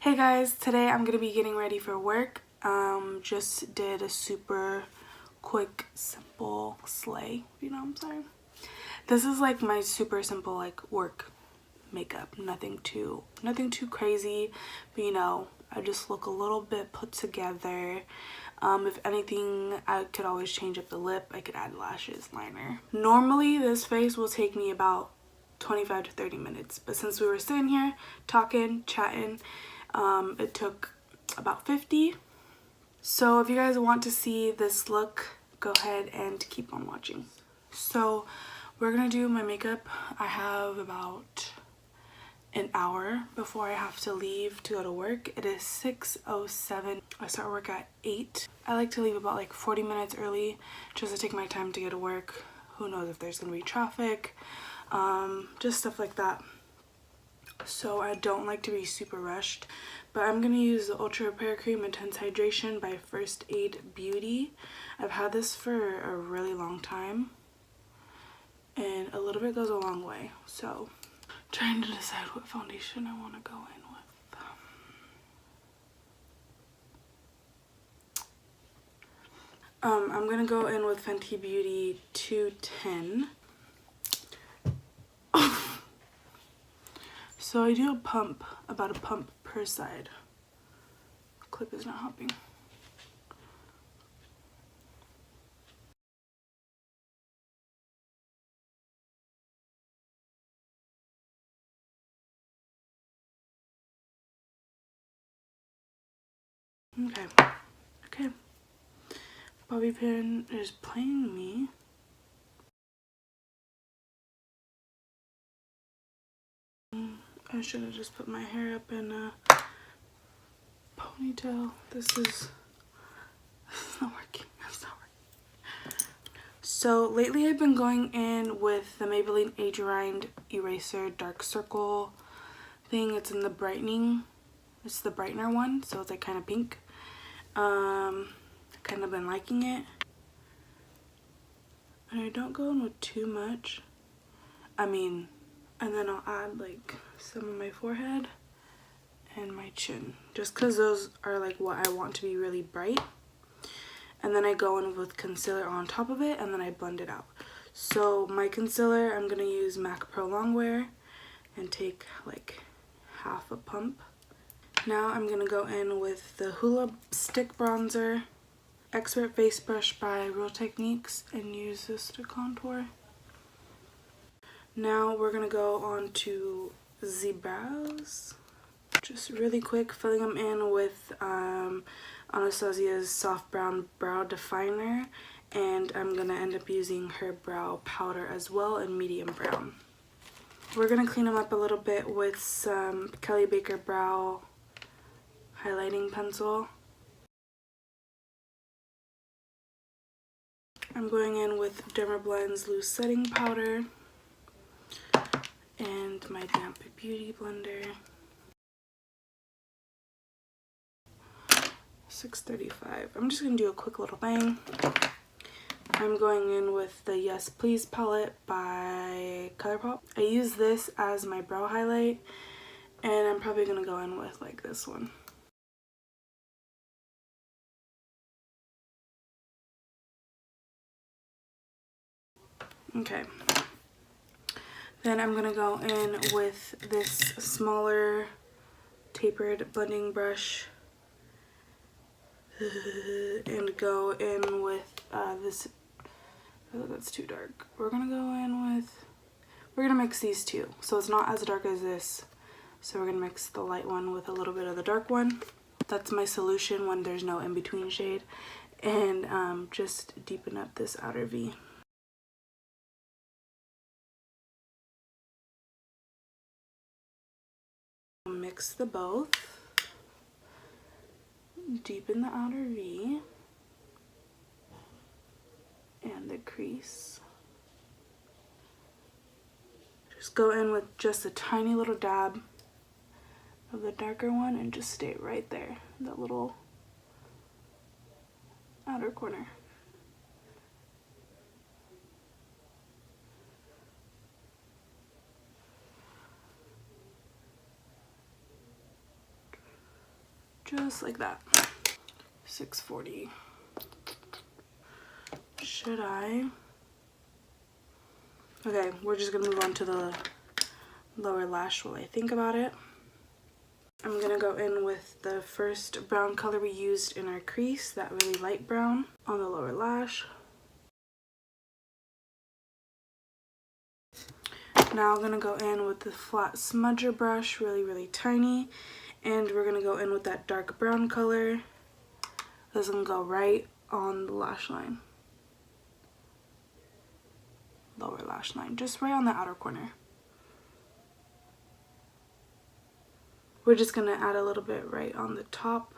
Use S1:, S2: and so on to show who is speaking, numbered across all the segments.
S1: Hey guys, today I'm going to be getting ready for work. Just did a super quick, simple slay, you know what I'm saying? This is like my super simple like work makeup, nothing too crazy, but you know, I just look a little bit put together. If anything, I could always change up the lip, I could add lashes, liner. Normally this face will take me about 25 to 30 minutes, but since we were sitting here talking, chatting, it took about 50. So if you guys want to see this look, go ahead and keep on watching. So we're gonna do my makeup. I have about an hour before I have to leave to go to work. It is 6:07. I start work at 8. I like to leave about like 40 minutes early just to take my time to get to work. Who knows if there's gonna be traffic, just stuff like that. So I don't like to be super rushed, but I'm going to use the Ultra Repair Cream Intense Hydration by First Aid Beauty. I've had this for a really long time, and a little bit goes a long way. So trying to decide what foundation I want to go in with. I'm going to go in with Fenty Beauty 210. So I do about a pump per side. Clip is not helping. Okay. Bobby pin is playing me. I should have just put my hair up in a ponytail. This is not working. It's not working. So lately I've been going in with the Maybelline Age Rind Eraser Dark Circle thing. It's in the brightening. It's the Brightner one, so it's like kind of pink. Kind of been liking it. And I don't go in with too much. And then I'll add like some of my forehead and my chin, just because those are like what I want to be really bright. And then I go in with concealer on top of it, and then I blend it out. So my concealer, I'm gonna use MAC Prolongwear and take like half a pump. Now I'm gonna go in with the Hoola stick bronzer, Expert Face Brush by Real Techniques, and use this to contour. Now we're gonna go on to the brows. Just really quick, filling them in with Anastasia's Soft Brown Brow Definer, and I'm gonna end up using her brow powder as well in medium brown. We're gonna clean them up a little bit with some Kelly Baker Brow highlighting pencil. I'm going in with Dermablend's loose setting powder and my damp beauty blender. 6:35. I'm just gonna do a quick little thing. I'm going in with the Yes Please palette by Colourpop. I use this as my brow highlight, and I'm probably gonna go in with like this one. Okay. Then I'm gonna go in with this smaller tapered blending brush and go in with this. Oh, that's too dark. We're gonna mix these two, so it's not as dark as this. So we're gonna mix the light one with a little bit of the dark one. That's my solution when there's no in-between shade. And just deepen up this outer V. Mix the both. Deepen the outer V and the crease. Just go in with just a tiny little dab of the darker one and just stay right there, that little outer corner. Just like that. 640. Should I? Okay, we're just gonna move on to the lower lash while I think about it. I'm gonna go in with the first brown color we used in our crease, that really light brown, on the lower lash. Now I'm gonna go in with the flat smudger brush, really tiny, and we're gonna go in with that dark brown color. This is gonna go right on the lash line. Lower lash line, just right on the outer corner. We're just gonna add a little bit right on the top,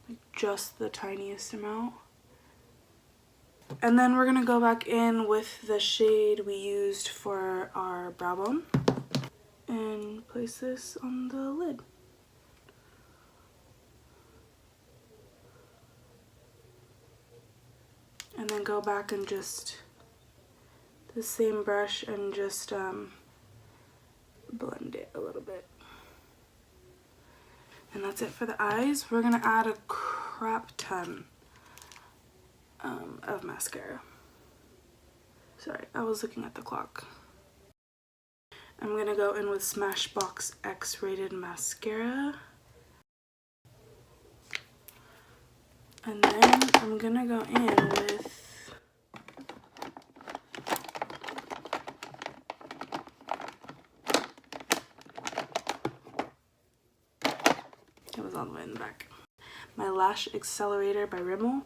S1: like just the tiniest amount. And then we're gonna go back in with the shade we used for our brow bone and place this on the lid. And then go back and just the same brush and just blend it a little bit. And that's it for the eyes. We're gonna add a crap ton of mascara. Sorry, I was looking at the clock. I'm gonna go in with Smashbox X-rated mascara. And then I'm gonna go in with it was all the way in the back. My Lash Accelerator by Rimmel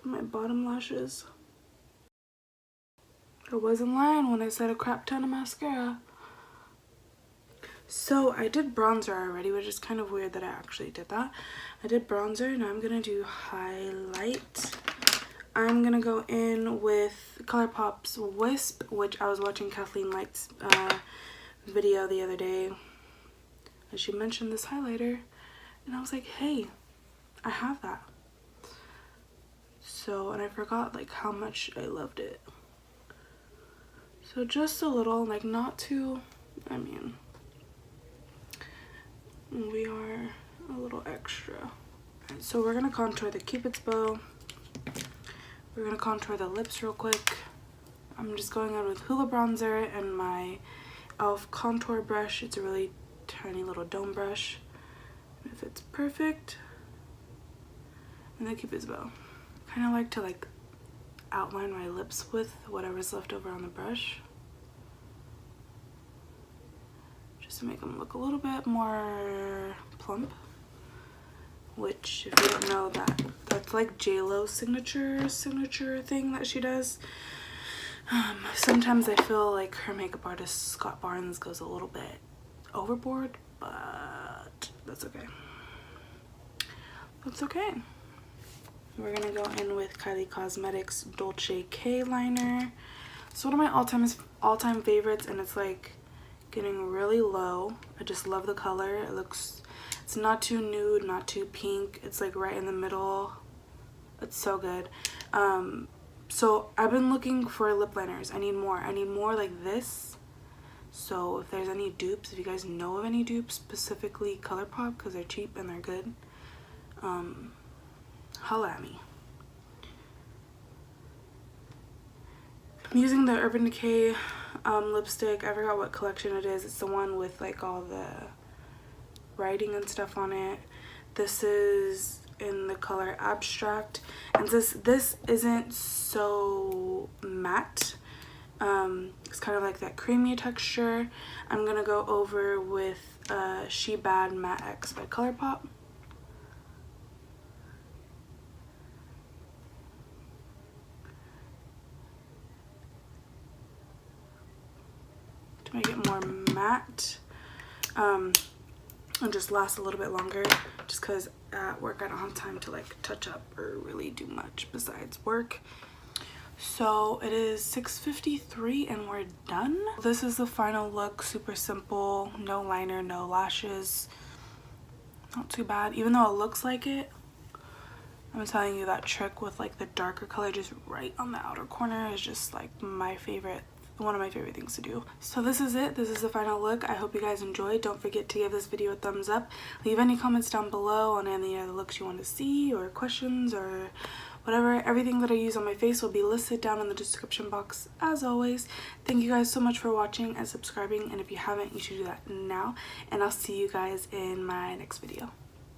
S1: for my bottom lashes. I wasn't lying when I said a crap ton of mascara. So I did bronzer already, which is kind of weird that I actually did that. I did bronzer, now I'm gonna do highlight. I'm gonna go in with Colourpop's Wisp, which I was watching Kathleen Light's video the other day, and she mentioned this highlighter, and I was like, hey, I have that. So, and I forgot like how much I loved it. So just a little, like not too, I mean, we are a little extra. Right, so we're gonna contour the Cupid's bow. We're gonna contour the lips real quick. I'm just going in with Hoola bronzer and my e.l.f. contour brush. It's a really tiny little dome brush. If it's perfect. And the Cupid's bow. Kind of like to like outline my lips with whatever's left over on the brush, just to make them look a little bit more plump, which if you don't know, that's like J-Lo's signature thing that she does. Sometimes I feel like her makeup artist Scott Barnes goes a little bit overboard, but that's okay. That's okay. We're gonna go in with Kylie Cosmetics Dolce K liner. It's one of my all-time favorites, and it's like getting really low. I just love the color. It's not too nude, not too pink. It's like right in the middle. It's so good. So I've been looking for lip liners. I need more like this. So if there's any dupes, if you guys know of any dupes, specifically Colourpop, because they're cheap and they're good, holla at me. I'm using the Urban Decay lipstick. I forgot what collection it is. It's the one with like all the writing and stuff on it. This is in the color Abstract, and this isn't so matte. It's kind of like that creamy texture. I'm gonna go over with She Bad Matte X by Colourpop. To make it more matte and just last a little bit longer, just because at work I don't have time to like touch up or really do much besides work. So it is 6:53 and we're done. This is the final look. Super simple, no liner, no lashes, not too bad, even though it looks like it. I'm telling you, that trick with like the darker color just right on the outer corner is just like my favorite one of my favorite things to do. So this is it. This is the final look. I hope you guys enjoyed. Don't forget to give this video a thumbs up. Leave any comments down below on any other looks you want to see or questions or whatever. Everything that I use on my face will be listed down in the description box as always. Thank you guys so much for watching and subscribing, and if you haven't, you should do that now, and I'll see you guys in my next video.